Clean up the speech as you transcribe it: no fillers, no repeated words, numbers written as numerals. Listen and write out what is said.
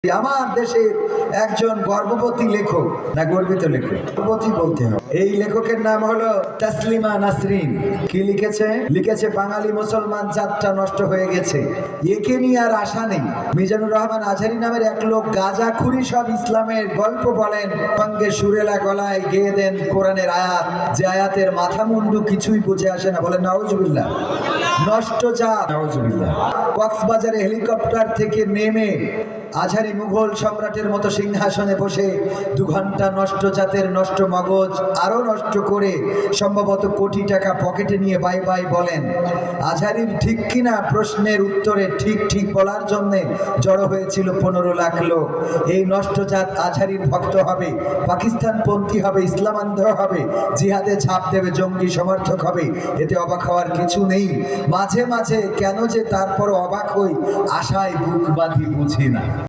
আমার দেশের একজন গর্ভবতী লেখক, না গর্বিত লেখক, গর্ভবতী বলতে হবে। এই লেখকের নাম হলো তাসলিমা নাসরিন। কি লিখেছে বাঙালি মুসলমান জাতটা নষ্ট হয়ে গেছে, একে নিয়ে আর আশা নেই। মিজানুর রহমান আজহারি নামের এক লোক গাঁজাখুরি সব ইসলামের গল্প বলেন, সঙ্গে সুরেলা গলায় গেয়ে দেন কোরআনের আয়াত, যে আয়াতের মাথা মুন্ডু কিছুই বুঝে আসে না। বলেন নাউজুবিল্লাহ। নষ্ট জাত, নাউজুবিল্লাহ। কক্সবাজারে হেলিকপ্টার থেকে নেমে আজহারি মুঘল সম্রাটের মতো সিংহাসনে বসে 2 ঘন্টা নষ্ট জাতের নষ্ট মগজ আরো নষ্ট করে সম্ভবত কোটি টাকা পকেটে নিয়ে বাই বাই বলেন। আজহারির ঠিক কিনা প্রশ্নের উত্তরে ঠিক বলার জন্য জড়ো হয়েছিল 15 লাখ লোক। এই নষ্ট জাত আজহারির ভক্ত হবে, পাকিস্তানপন্থী হবে, ইসলামান্ধ হবে, জিহাদে ঝাঁপ দেবে, জঙ্গি সমর্থক হবে। এতে অবাক হওয়ার কিছু নেই। মাঝে মাঝে কেন যে তারপর অবাক হই, আশায় বুক বাঁধি বুঝি না।